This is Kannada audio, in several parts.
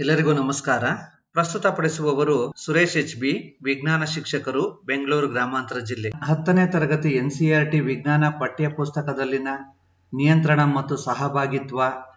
ಎಲ್ಲರಿಗೂ ನಮಸ್ಕಾರ. ಪ್ರಸ್ತುತಪಡಿಸುವವರು ಸುರೇಶ್ HB, ವಿಜ್ಞಾನ ಶಿಕ್ಷಕರು, ಬೆಂಗಳೂರು ಗ್ರಾಮಾಂತರ ಜಿಲ್ಲೆ. 10ನೇ ತರಗತಿ NCERT ವಿಜ್ಞಾನ ಪಠ್ಯ ಪುಸ್ತಕದಲ್ಲಿನ ನಿಯಂತ್ರಣ ಮತ್ತು ಸಹಭಾಗಿತ್ವ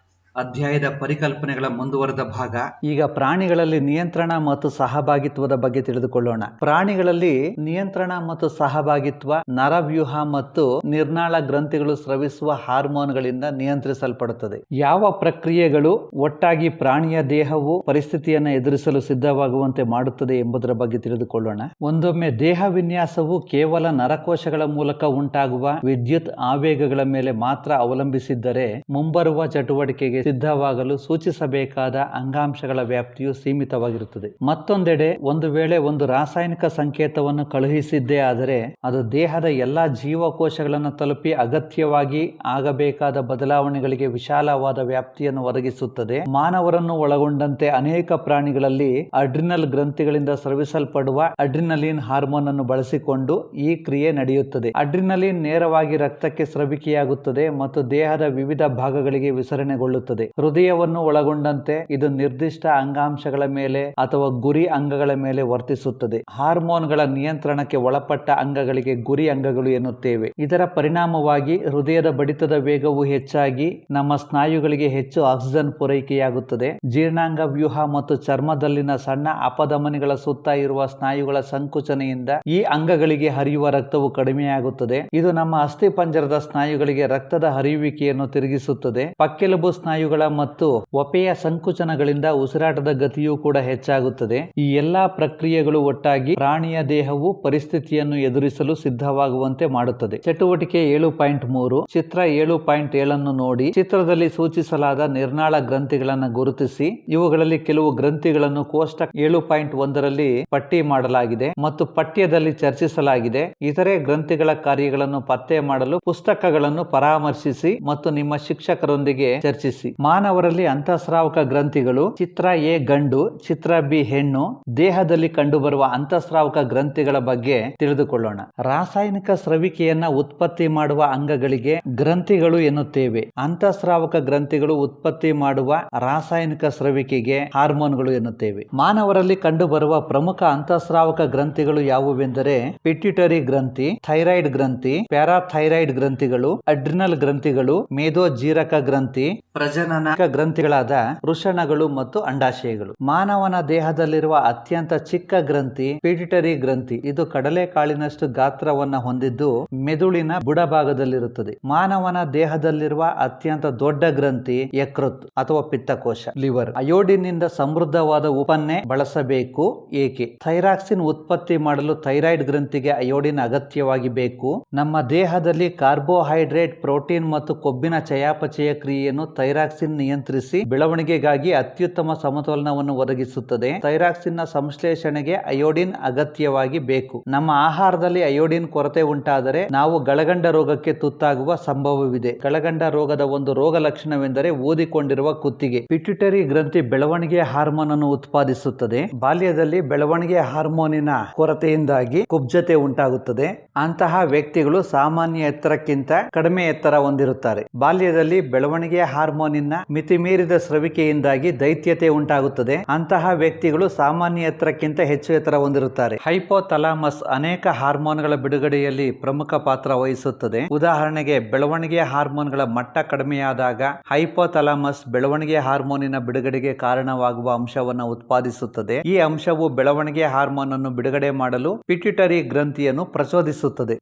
ಅಧ್ಯಾಯದ ಪರಿಕಲ್ಪನೆಗಳ ಮುಂದುವರೆದ ಭಾಗ. ಈಗ ಪ್ರಾಣಿಗಳಲ್ಲಿ ನಿಯಂತ್ರಣ ಮತ್ತು ಸಹಭಾಗಿತ್ವದ ಬಗ್ಗೆ ತಿಳಿದುಕೊಳ್ಳೋಣ. ಪ್ರಾಣಿಗಳಲ್ಲಿ ನಿಯಂತ್ರಣ ಮತ್ತು ಸಹಭಾಗಿತ್ವ ನರವ್ಯೂಹ ಮತ್ತು ನಿರ್ನಾಳ ಗ್ರಂಥಿಗಳು ಸ್ರವಿಸುವ ಹಾರ್ಮೋನ್ಗಳಿಂದ ನಿಯಂತ್ರಿಸಲ್ಪಡುತ್ತದೆ. ಯಾವ ಪ್ರಕ್ರಿಯೆಗಳು ಒಟ್ಟಾಗಿ ಪ್ರಾಣಿಯ ದೇಹವು ಪರಿಸ್ಥಿತಿಯನ್ನು ಎದುರಿಸಲು ಸಿದ್ಧವಾಗುವಂತೆ ಮಾಡುತ್ತದೆ ಎಂಬುದರ ಬಗ್ಗೆ ತಿಳಿದುಕೊಳ್ಳೋಣ. ಒಂದೊಮ್ಮೆ ದೇಹ ವಿನ್ಯಾಸವು ಕೇವಲ ನರಕೋಶಗಳ ಮೂಲಕ ಉಂಟಾಗುವ ವಿದ್ಯುತ್ ಆವೇಗಗಳ ಮೇಲೆ ಮಾತ್ರ ಅವಲಂಬಿಸಿದ್ದರೆ ಮುಂಬರುವ ಚಟುವಟಿಕೆಗೆ ಸಿದ್ಧವಾಗಲು ಸೂಚಿಸಬೇಕಾದ ಅಂಗಾಂಶಗಳ ವ್ಯಾಪ್ತಿಯು ಸೀಮಿತವಾಗಿರುತ್ತದೆ. ಮತ್ತೊಂದೆಡೆ ಒಂದು ವೇಳೆ ಒಂದು ರಾಸಾಯನಿಕ ಸಂಕೇತವನ್ನು ಕಳುಹಿಸಿದ್ದೇ ಆದರೆ ಅದು ದೇಹದ ಎಲ್ಲಾ ಜೀವಕೋಶಗಳನ್ನು ತಲುಪಿ ಅಗತ್ಯವಾಗಿ ಆಗಬೇಕಾದ ಬದಲಾವಣೆಗಳಿಗೆ ವಿಶಾಲವಾದ ವ್ಯಾಪ್ತಿಯನ್ನು ಒದಗಿಸುತ್ತದೆ. ಮಾನವರನ್ನು ಒಳಗೊಂಡಂತೆ ಅನೇಕ ಪ್ರಾಣಿಗಳಲ್ಲಿ ಅಡ್ರಿನಲ್ ಗ್ರಂಥಿಗಳಿಂದ ಸ್ರವಿಸಲ್ಪಡುವ ಅಡ್ರಿನಲಿನ್ ಹಾರ್ಮೋನ್ ಅನ್ನು ಬಳಸಿಕೊಂಡು ಈ ಕ್ರಿಯೆ ನಡೆಯುತ್ತದೆ. ಅಡ್ರಿನಲಿನ್ ನೇರವಾಗಿ ರಕ್ತಕ್ಕೆ ಸ್ರವಿಕೆಯಾಗುತ್ತದೆ ಮತ್ತು ದೇಹದ ವಿವಿಧ ಭಾಗಗಳಿಗೆ ವಿಸರಣೆಗೊಳ್ಳುತ್ತದೆ. ಹೃದಯವನ್ನು ಒಳಗೊಂಡಂತೆ ಇದು ನಿರ್ದಿಷ್ಟ ಅಂಗಾಂಶಗಳ ಮೇಲೆ ಅಥವಾ ಗುರಿ ಅಂಗಗಳ ಮೇಲೆ ವರ್ತಿಸುತ್ತದೆ. ಹಾರ್ಮೋನ್ಗಳ ನಿಯಂತ್ರಣಕ್ಕೆ ಒಳಪಟ್ಟ ಅಂಗಗಳಿಗೆ ಗುರಿ ಅಂಗಗಳು ಎನ್ನುತ್ತೇವೆ. ಇದರ ಪರಿಣಾಮವಾಗಿ ಹೃದಯದ ಬಡಿತದ ವೇಗವು ಹೆಚ್ಚಾಗಿ ನಮ್ಮ ಸ್ನಾಯುಗಳಿಗೆ ಹೆಚ್ಚು ಆಕ್ಸಿಜನ್ ಪೂರೈಕೆಯಾಗುತ್ತದೆ. ಜೀರ್ಣಾಂಗ ವ್ಯೂಹ ಮತ್ತು ಚರ್ಮದಲ್ಲಿನ ಸಣ್ಣ ಅಪಧಮನಿಗಳ ಸುತ್ತ ಇರುವ ಸ್ನಾಯುಗಳ ಸಂಕುಚನೆಯಿಂದ ಈ ಅಂಗಗಳಿಗೆ ಹರಿಯುವ ರಕ್ತವು ಕಡಿಮೆಯಾಗುತ್ತದೆ. ಇದು ನಮ್ಮ ಅಸ್ಥಿಪಂಜರದ ಸ್ನಾಯುಗಳಿಗೆ ರಕ್ತದ ಹರಿಯುವಿಕೆಯನ್ನು ತಿರುಗಿಸುತ್ತದೆ. ಪಕ್ಕೆಲುಬು ಸ್ನಾಯುಗಳ ಮತ್ತು ಒಪೆಯ ಸಂಕುಚನಗಳಿಂದ ಉಸಿರಾಟದ ಗತಿಯೂ ಕೂಡ ಹೆಚ್ಚಾಗುತ್ತದೆ. ಈ ಎಲ್ಲಾ ಪ್ರಕ್ರಿಯೆಗಳು ಒಟ್ಟಾಗಿ ಪ್ರಾಣಿಯ ದೇಹವು ಪರಿಸ್ಥಿತಿಯನ್ನು ಎದುರಿಸಲು ಸಿದ್ಧವಾಗುವಂತೆ ಮಾಡುತ್ತದೆ. ಚಟುವಟಿಕೆ 7.3 ಚಿತ್ರ 7.7 ಅನ್ನು ನೋಡಿ. ಚಿತ್ರದಲ್ಲಿ ಸೂಚಿಸಲಾದ ನಿರ್ನಾಳ ಗ್ರಂಥಿಗಳನ್ನು ಗುರುತಿಸಿ. ಇವುಗಳಲ್ಲಿ ಕೆಲವು ಗ್ರಂಥಿಗಳನ್ನು ಕೋಷ್ಟಕ 7.1ರಲ್ಲಿ ಪಟ್ಟಿ ಮಾಡಲಾಗಿದೆ ಮತ್ತು ಪಠ್ಯದಲ್ಲಿ ಚರ್ಚಿಸಲಾಗಿದೆ. ಇತರೆ ಗ್ರಂಥಿಗಳ ಕಾರ್ಯಗಳನ್ನು ಪತ್ತೆ ಮಾಡಲು ಪುಸ್ತಕಗಳನ್ನು ಪರಾಮರ್ಶಿಸಿ ಮತ್ತು ನಿಮ್ಮ ಶಿಕ್ಷಕರೊಂದಿಗೆ ಚರ್ಚಿಸಿ. ಮಾನವರಲ್ಲಿ ಅಂತಃಸ್ರಾವಕ ಗ್ರಂಥಿಗಳು ಚಿತ್ರ A ಗಂಡು, ಚಿತ್ರ B ಹೆಣ್ಣು ದೇಹದಲ್ಲಿ ಕಂಡುಬರುವ ಅಂತಃಸ್ರಾವಕ ಗ್ರಂಥಿಗಳ ಬಗ್ಗೆ ತಿಳಿದುಕೊಳ್ಳೋಣ. ರಾಸಾಯನಿಕ ಸ್ರವಿಕೆಯನ್ನ ಉತ್ಪತ್ತಿ ಮಾಡುವ ಅಂಗಗಳಿಗೆ ಗ್ರಂಥಿಗಳು ಎನ್ನುತ್ತೇವೆ. ಅಂತಃಸ್ರಾವಕ ಗ್ರಂಥಿಗಳು ಉತ್ಪತ್ತಿ ಮಾಡುವ ರಾಸಾಯನಿಕ ಸ್ರವಿಕೆಗೆ ಹಾರ್ಮೋನ್ಗಳು ಎನ್ನುತ್ತೇವೆ. ಮಾನವರಲ್ಲಿ ಕಂಡುಬರುವ ಪ್ರಮುಖ ಅಂತಃಸ್ರಾವಕ ಗ್ರಂಥಿಗಳು ಯಾವುವೆಂದರೆ ಪಿಟ್ಯುಟರಿ ಗ್ರಂಥಿ, ಥೈರಾಯ್ಡ್ ಗ್ರಂಥಿ, ಪ್ಯಾರಾಥೈರಾಯ್ಡ್ ಗ್ರಂಥಿಗಳು, ಅಡ್ರಿನಲ್ ಗ್ರಂಥಿಗಳು, ಮೇದೋಜೀರಕ ಗ್ರಂಥಿ, ಪ್ರಜನನ ಗ್ರಂಥಿಗಳಾದ ವೃಷಣಗಳು ಮತ್ತು ಅಂಡಾಶಯಗಳು. ಮಾನವನ ದೇಹದಲ್ಲಿರುವ ಅತ್ಯಂತ ಚಿಕ್ಕ ಗ್ರಂಥಿ ಪಿಟ್ಯುಟರಿ ಗ್ರಂಥಿ. ಇದು ಕಡಲೆಕಾಳಿನಷ್ಟು ಗಾತ್ರವನ್ನ ಹೊಂದಿದ್ದು ಮೆದುಳಿನ ಬುಡಭಾಗದಲ್ಲಿರುತ್ತದೆ. ಮಾನವನ ದೇಹದಲ್ಲಿರುವ ಅತ್ಯಂತ ದೊಡ್ಡ ಗ್ರಂಥಿ ಯಕೃತ್ ಅಥವಾ ಪಿತ್ತಕೋಶ, ಲಿವರ್. ಅಯೋಡಿನ್ ನಿಂದ ಸಮೃದ್ಧವಾದ ಉಪ್ಪನ್ನೇ ಬಳಸಬೇಕು. ಏಕೆ? ಥೈರಾಕ್ಸಿನ್ ಉತ್ಪತ್ತಿ ಮಾಡಲು ಥೈರಾಯ್ಡ್ ಗ್ರಂಥಿಗೆ ಅಯೋಡಿನ್ ಅಗತ್ಯವಾಗಿ ಬೇಕು. ನಮ್ಮ ದೇಹದಲ್ಲಿ ಕಾರ್ಬೋಹೈಡ್ರೇಟ್, ಪ್ರೋಟೀನ್ ಮತ್ತು ಕೊಬ್ಬಿನ ಚಯಾಪಚಯ ಕ್ರಿಯೆಯನ್ನು ಥೈರಾಕ್ಸಿನ್ ನಿಯಂತ್ರಿಸಿ ಬೆಳವಣಿಗೆಗಾಗಿ ಅತ್ಯುತ್ತಮ ಸಮತೋಲನವನ್ನು ಒದಗಿಸುತ್ತದೆ. ಥೈರಾಕ್ಸಿನ್ ನ ಸಂಶ್ಲೇಷಣೆಗೆ ಅಯೋಡಿನ್ ಅಗತ್ಯವಾಗಿ ಬೇಕು. ನಮ್ಮ ಆಹಾರದಲ್ಲಿ ಅಯೋಡಿನ್ ಕೊರತೆ ಉಂಟಾದರೆ ನಾವು ಗಳಗಂಡ ರೋಗಕ್ಕೆ ತುತ್ತಾಗುವ ಸಂಭವವಿದೆ. ಗಳಗಂಡ ರೋಗದ ಒಂದು ರೋಗ ಲಕ್ಷಣವೆಂದರೆ ಊದಿಕೊಂಡಿರುವ ಕುತ್ತಿಗೆ. ಪಿಟ್ಯುಟರಿ ಗ್ರಂಥಿ ಬೆಳವಣಿಗೆ ಹಾರ್ಮೋನ್ ಅನ್ನು ಉತ್ಪಾದಿಸುತ್ತದೆ. ಬಾಲ್ಯದಲ್ಲಿ ಬೆಳವಣಿಗೆ ಹಾರ್ಮೋನಿನ ಕೊರತೆಯಿಂದಾಗಿ ಕುಬ್ಜತೆ ಉಂಟಾಗುತ್ತದೆ. ಅಂತಹ ವ್ಯಕ್ತಿಗಳು ಸಾಮಾನ್ಯ ಎತ್ತರಕ್ಕಿಂತ ಕಡಿಮೆ ಎತ್ತರ ಹೊಂದಿರುತ್ತಾರೆ. ಬಾಲ್ಯದಲ್ಲಿ ಬೆಳವಣಿಗೆ ಹಾರ್ಮೋನಿನ ಮಿತಿಮೀರಿದ ಸ್ರವಿಕೆಯಿಂದಾಗಿ ದೈತ್ಯತೆ ಉಂಟಾಗುತ್ತದೆ. ಅಂತಹ ವ್ಯಕ್ತಿಗಳು ಸಾಮಾನ್ಯ ಎತ್ತರಕ್ಕಿಂತ ಹೆಚ್ಚು ಎತ್ತರ ಹೊಂದಿರುತ್ತಾರೆ. ಹೈಪೋಥಾಲಮಸ್ ಅನೇಕ ಹಾರ್ಮೋನ್ಗಳ ಬಿಡುಗಡೆಯಲ್ಲಿ ಪ್ರಮುಖ ಪಾತ್ರ ವಹಿಸುತ್ತದೆ. ಉದಾಹರಣೆಗೆ ಬೆಳವಣಿಗೆ ಹಾರ್ಮೋನ್ಗಳ ಮಟ್ಟ ಕಡಿಮೆಯಾದಾಗ ಹೈಪೋಥಾಲಮಸ್ ಬೆಳವಣಿಗೆ ಹಾರ್ಮೋನಿನ ಬಿಡುಗಡೆಗೆ ಕಾರಣವಾಗುವ ಅಂಶವನ್ನು ಉತ್ಪಾದಿಸುತ್ತದೆ. ಈ ಅಂಶವು ಬೆಳವಣಿಗೆ ಹಾರ್ಮೋನ್ ಅನ್ನು ಬಿಡುಗಡೆ ಮಾಡಲು ಪಿಟ್ಯುಟರಿ ಗ್ರಂಥಿಯನ್ನು ಪ್ರಚೋದಿಸುತ್ತದೆ.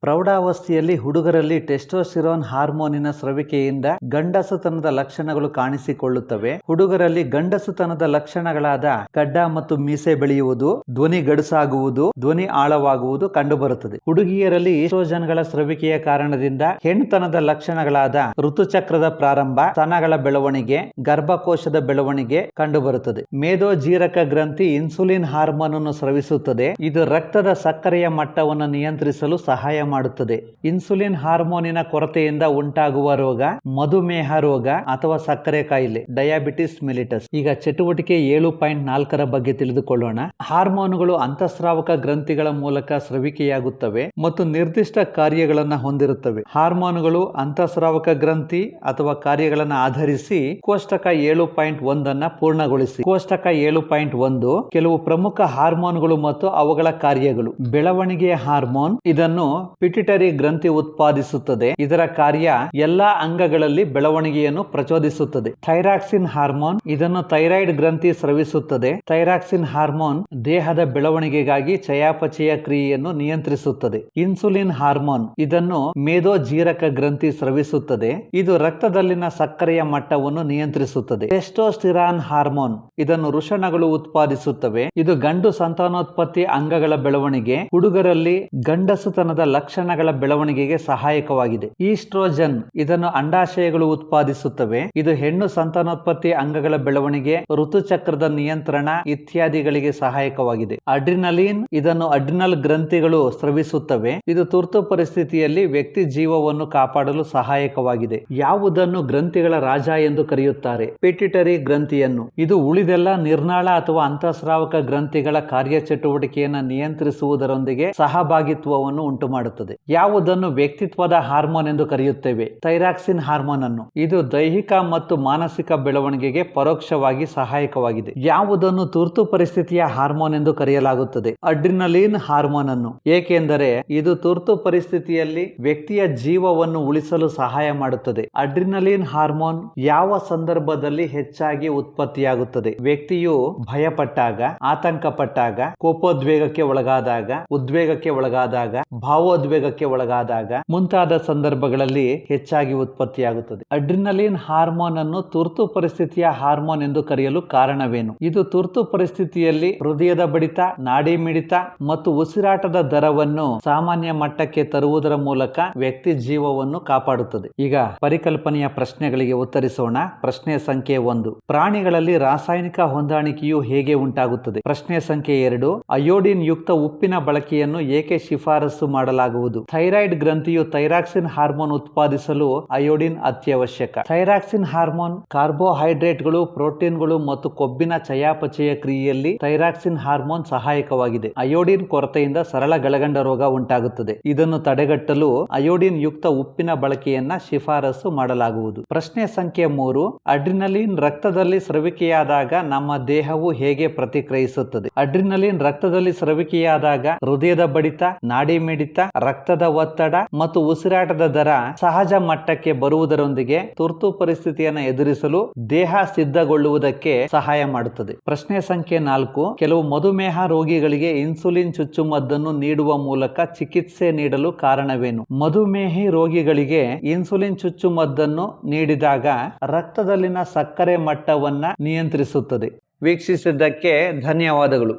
ಪ್ರೌಢಾವಸ್ಥೆಯಲ್ಲಿ ಹುಡುಗರಲ್ಲಿ ಟೆಸ್ಟೋಸ್ಟಿರೋನ್ ಹಾರ್ಮೋನಿನ ಸ್ರವಿಕೆಯಿಂದ ಗಂಡಸುತನದ ಲಕ್ಷಣಗಳು ಕಾಣಿಸಿಕೊಳ್ಳುತ್ತವೆ. ಹುಡುಗರಲ್ಲಿ ಗಂಡಸುತನದ ಲಕ್ಷಣಗಳಾದ ಗಡ್ಡ ಮತ್ತು ಮೀಸೆ ಬೆಳೆಯುವುದು, ಧ್ವನಿ ಗಡುಸಾಗುವುದು, ಧ್ವನಿ ಆಳವಾಗುವುದು ಕಂಡುಬರುತ್ತದೆ. ಹುಡುಗಿಯರಲ್ಲಿ ಈಸ್ಟ್ರೋಜನ್ಗಳ ಸ್ರವಿಕೆಯ ಕಾರಣದಿಂದ ಹೆಣ್ತನದ ಲಕ್ಷಣಗಳಾದ ಋತುಚಕ್ರದ ಪ್ರಾರಂಭ, ಸ್ತನಗಳ ಬೆಳವಣಿಗೆ, ಗರ್ಭಕೋಶದ ಬೆಳವಣಿಗೆ ಕಂಡುಬರುತ್ತದೆ. ಮೇದೋಜೀರಕ ಗ್ರಂಥಿ ಇನ್ಸುಲಿನ್ ಹಾರ್ಮೋನ್ ಅನ್ನು ಸ್ರವಿಸುತ್ತದೆ. ಇದು ರಕ್ತದ ಸಕ್ಕರೆಯ ಮಟ್ಟವನ್ನು ನಿಯಂತ್ರಿಸಲು ಸಹಾಯ ಮಾಡುತ್ತದೆ. ಇನ್ಸುಲಿನ್ ಹಾರ್ಮೋನಿನ ಕೊರತೆಯಿಂದ ಉಂಟಾಗುವ ರೋಗ ಮಧುಮೇಹ ರೋಗ ಅಥವಾ ಸಕ್ಕರೆ ಕಾಯಿಲೆ ಡಯಾಬಿಟಿಸ್ ಮೆಲಿಟಸ್. ಈಗ ಚಟುವಟಿಕೆ 7.4 ಬಗ್ಗೆ ತಿಳಿದುಕೊಳ್ಳೋಣ. ಹಾರ್ಮೋನುಗಳು ಅಂತಸ್ರಾವಕ ಗ್ರಂಥಿಗಳ ಮೂಲಕ ಸ್ರವಿಕೆಯಾಗುತ್ತವೆ ಮತ್ತು ನಿರ್ದಿಷ್ಟ ಕಾರ್ಯಗಳನ್ನು ಹೊಂದಿರುತ್ತವೆ. ಹಾರ್ಮೋನುಗಳು ಅಂತಸ್ರಾವಕ ಗ್ರಂಥಿ ಅಥವಾ ಕಾರ್ಯಗಳನ್ನು ಆಧರಿಸಿ ಕೋಷ್ಟಕ 7.1 ಪೂರ್ಣಗೊಳಿಸಿ. ಕೋಷ್ಟಕ 7.1 ಕೆಲವು ಪ್ರಮುಖ ಹಾರ್ಮೋನುಗಳು ಮತ್ತು ಅವುಗಳ ಕಾರ್ಯಗಳು. ಬೆಳವಣಿಗೆಯ ಹಾರ್ಮೋನ್, ಇದನ್ನು ಪಿಟ್ಯುಟರಿ ಗ್ರಂಥಿ ಉತ್ಪಾದಿಸುತ್ತದೆ. ಇದರ ಕಾರ್ಯ ಎಲ್ಲಾ ಅಂಗಗಳಲ್ಲಿ ಬೆಳವಣಿಗೆಯನ್ನು ಪ್ರಚೋದಿಸುತ್ತದೆ. ಥೈರಾಕ್ಸಿನ್ ಹಾರ್ಮೋನ್, ಇದನ್ನು ಥೈರಾಯ್ಡ್ ಗ್ರಂಥಿ ಸ್ರವಿಸುತ್ತದೆ. ಥೈರಾಕ್ಸಿನ್ ಹಾರ್ಮೋನ್ ದೇಹದ ಬೆಳವಣಿಗೆಗಾಗಿ ಚಯಾಪಚಯ ಕ್ರಿಯೆಯನ್ನು ನಿಯಂತ್ರಿಸುತ್ತದೆ. ಇನ್ಸುಲಿನ್ ಹಾರ್ಮೋನ್, ಇದನ್ನು ಮೇದೋಜೀರಕ ಗ್ರಂಥಿ ಸ್ರವಿಸುತ್ತದೆ. ಇದು ರಕ್ತದಲ್ಲಿನ ಸಕ್ಕರೆಯ ಮಟ್ಟವನ್ನು ನಿಯಂತ್ರಿಸುತ್ತದೆ. ಟೆಸ್ಟೋಸ್ಟಿರಾನ್ ಹಾರ್ಮೋನ್, ಇದನ್ನು ವೃಷಣಗಳು ಉತ್ಪಾದಿಸುತ್ತವೆ. ಇದು ಗಂಡು ಸಂತಾನೋತ್ಪತ್ತಿ ಅಂಗಗಳ ಬೆಳವಣಿಗೆ, ಹುಡುಗರಲ್ಲಿ ಗಂಡಸುತನದ ಲಕ್ಷಣಗಳ ಬೆಳವಣಿಗೆಗೆ ಸಹಾಯಕವಾಗಿದೆ. ಈಸ್ಟ್ರೋಜನ್, ಇದನ್ನು ಅಂಡಾಶಯಗಳು ಉತ್ಪಾದಿಸುತ್ತವೆ. ಇದು ಹೆಣ್ಣು ಸಂತಾನೋತ್ಪತ್ತಿ ಅಂಗಗಳ ಬೆಳವಣಿಗೆ, ಋತುಚಕ್ರದ ನಿಯಂತ್ರಣ ಇತ್ಯಾದಿಗಳಿಗೆ ಸಹಾಯಕವಾಗಿದೆ. ಅಡ್ರಿನಲಿನ್, ಇದನ್ನು ಅಡ್ರಿನಲ್ ಗ್ರಂಥಿಗಳು ಸ್ರವಿಸುತ್ತವೆ. ಇದು ತುರ್ತು ಪರಿಸ್ಥಿತಿಯಲ್ಲಿ ವ್ಯಕ್ತಿ ಜೀವವನ್ನು ಕಾಪಾಡಲು ಸಹಾಯಕವಾಗಿದೆ. ಯಾವುದನ್ನು ಗ್ರಂಥಿಗಳ ರಾಜ ಎಂದು ಕರೆಯುತ್ತಾರೆ? ಪಿಟ್ಯುಟರಿ ಗ್ರಂಥಿಯನ್ನು. ಇದು ಉಳಿದೆಲ್ಲ ನಿರ್ನಾಳ ಅಥವಾ ಅಂತಸ್ರಾವಕ ಗ್ರಂಥಿಗಳ ಕಾರ್ಯಚಟುವಟಿಕೆಯನ್ನು ನಿಯಂತ್ರಿಸುವುದರೊಂದಿಗೆ ಸಹಭಾಗಿತ್ವವನ್ನು ಉಂಟುಮಾಡುತ್ತದೆ. ಯಾವುದನ್ನು ವ್ಯಕ್ತಿತ್ವದ ಹಾರ್ಮೋನ್ ಎಂದು ಕರೆಯುತ್ತೇವೆ? ಥೈರಾಕ್ಸಿನ್ ಹಾರ್ಮೋನ್ ಅನ್ನು. ಇದು ದೈಹಿಕ ಮತ್ತು ಮಾನಸಿಕ ಬೆಳವಣಿಗೆಗೆ ಪರೋಕ್ಷವಾಗಿ ಸಹಾಯಕವಾಗಿದೆ. ಯಾವುದನ್ನು ತುರ್ತು ಪರಿಸ್ಥಿತಿಯ ಹಾರ್ಮೋನ್ ಎಂದು ಕರೆಯಲಾಗುತ್ತದೆ? ಅಡ್ರಿನಲಿನ್ ಹಾರ್ಮೋನ್ ಅನ್ನು. ಏಕೆಂದರೆ ಇದು ತುರ್ತು ಪರಿಸ್ಥಿತಿಯಲ್ಲಿ ವ್ಯಕ್ತಿಯ ಜೀವವನ್ನು ಉಳಿಸಲು ಸಹಾಯ ಮಾಡುತ್ತದೆ. ಅಡ್ರಿನಲಿನ್ ಹಾರ್ಮೋನ್ ಯಾವ ಸಂದರ್ಭದಲ್ಲಿ ಹೆಚ್ಚಾಗಿ ಉತ್ಪತ್ತಿಯಾಗುತ್ತದೆ? ವ್ಯಕ್ತಿಯು ಭಯಪಟ್ಟಾಗ, ಆತಂಕಪಟ್ಟಾಗ, ಕೋಪೋದ್ವೇಗಕ್ಕೆ ಒಳಗಾದಾಗ, ಉದ್ವೇಗಕ್ಕೆ ಒಳಗಾದಾಗ, ಭಾವೋದ್ವೇಗಕ್ಕೆ ಒಳಗಾದಾಗ ಮುಂತಾದ ಸಂದರ್ಭಗಳಲ್ಲಿ ಹೆಚ್ಚಾಗಿ ಉತ್ಪತ್ತಿಯಾಗುತ್ತದೆ. ಅಡ್ರಿನಲಿನ್ ಹಾರ್ಮೋನ್ ಅನ್ನು ತುರ್ತು ಪರಿಸ್ಥಿತಿಯ ಹಾರ್ಮೋನ್ ಎಂದು ಕರೆಯಲು ಕಾರಣವೇನು? ಇದು ತುರ್ತು ಪರಿಸ್ಥಿತಿಯಲ್ಲಿ ಹೃದಯದ ಬಡಿತ, ನಾಡಿ ಮಿಡಿತ ಮತ್ತು ಉಸಿರಾಟದ ದರವನ್ನು ಸಾಮಾನ್ಯ ಮಟ್ಟಕ್ಕೆ ತರುವುದರ ಮೂಲಕ ವ್ಯಕ್ತಿ ಜೀವವನ್ನು ಕಾಪಾಡುತ್ತದೆ. ಈಗ ಪರಿಕಲ್ಪನೆಯ ಪ್ರಶ್ನೆಗಳಿಗೆ ಉತ್ತರಿಸೋಣ. ಪ್ರಶ್ನೆ ಸಂಖ್ಯೆ 1, ಪ್ರಾಣಿಗಳಲ್ಲಿ ರಾಸಾಯನಿಕ ಹೊಂದಾಣಿಕೆಯು ಹೇಗೆ ಉಂಟಾಗುತ್ತದೆ? ಪ್ರಶ್ನೆ ಸಂಖ್ಯೆ 2, ಅಯೋಡಿನ್ ಯುಕ್ತ ಉಪ್ಪಿನ ಬಳಕೆಯನ್ನು ಏಕೆ ಶಿಫಾರಸು ಮಾಡಲಾಗುವುದು? ಥೈರಾಯ್ಡ್ ಗ್ರಂಥಿಯು ಥೈರಾಕ್ಸಿನ್ ಹಾರ್ಮೋನ್ ಉತ್ಪಾದಿಸಲು ಅಯೋಡಿನ್ ಅತ್ಯವಶ್ಯಕ. ಥೈರಾಕ್ಸಿನ್ ಹಾರ್ಮೋನ್ ಕಾರ್ಬೋಹೈಡ್ರೇಟ್ಗಳು, ಪ್ರೋಟೀನ್ಗಳು ಮತ್ತು ಕೊಬ್ಬಿನ ಚಯಾಪಚಯ ಕ್ರಿಯೆಯಲ್ಲಿ ಥೈರಾಕ್ಸಿನ್ ಹಾರ್ಮೋನ್ ಸಹಾಯಕವಾಗಿದೆ. ಅಯೋಡಿನ್ ಕೊರತೆಯಿಂದ ಸರಳ ಗಳಗಂಡ ರೋಗ ಉಂಟಾಗುತ್ತದೆ. ಇದನ್ನು ತಡೆಗಟ್ಟಲು ಅಯೋಡಿನ್ ಯುಕ್ತ ಉಪ್ಪಿನ ಬಳಕೆಯನ್ನ ಶಿಫಾರಸು ಮಾಡಲಾಗುವುದು. ಪ್ರಶ್ನೆ ಸಂಖ್ಯೆ 3, ಅಡ್ರಿನಲಿನ್ ರಕ್ತದಲ್ಲಿ ಸ್ರವಿಕೆಯಾದಾಗ ನಮ್ಮ ದೇಹವು ಹೇಗೆ ಪ್ರತಿಕ್ರಿಯಿಸುತ್ತದೆ? ಅಡ್ರಿನಲಿನ್ ರಕ್ತದಲ್ಲಿ ಸ್ರವಿಕೆಯಾದಾಗ ಹೃದಯದ ಬಡಿತ, ನಾಡಿ ಮಿಡಿತ, ರಕ್ತದ ಒತ್ತಡ ಮತ್ತು ಉಸಿರಾಟದ ದರ ಸಹಜ ಮಟ್ಟಕ್ಕೆ ಬರುವುದರೊಂದಿಗೆ ತುರ್ತು ಪರಿಸ್ಥಿತಿಯನ್ನು ಎದುರಿಸಲು ದೇಹ ಸಿದ್ಧಗೊಳ್ಳುವುದಕ್ಕೆ ಸಹಾಯ ಮಾಡುತ್ತದೆ. ಪ್ರಶ್ನೆ ಸಂಖ್ಯೆ 4, ಕೆಲವು ಮಧುಮೇಹ ರೋಗಿಗಳಿಗೆ ಇನ್ಸುಲಿನ್ ಚುಚ್ಚುಮದ್ದನ್ನು ನೀಡುವ ಮೂಲಕ ಚಿಕಿತ್ಸೆ ನೀಡಲು ಕಾರಣವೇನು? ಮಧುಮೇಹಿ ರೋಗಿಗಳಿಗೆ ಇನ್ಸುಲಿನ್ ಚುಚ್ಚುಮದ್ದನ್ನು ನೀಡಿದಾಗ ರಕ್ತದಲ್ಲಿನ ಸಕ್ಕರೆ ಮಟ್ಟವನ್ನ ನಿಯಂತ್ರಿಸುತ್ತದೆ. ವೀಕ್ಷಿಸಿದ್ದಕ್ಕೆ ಧನ್ಯವಾದಗಳು.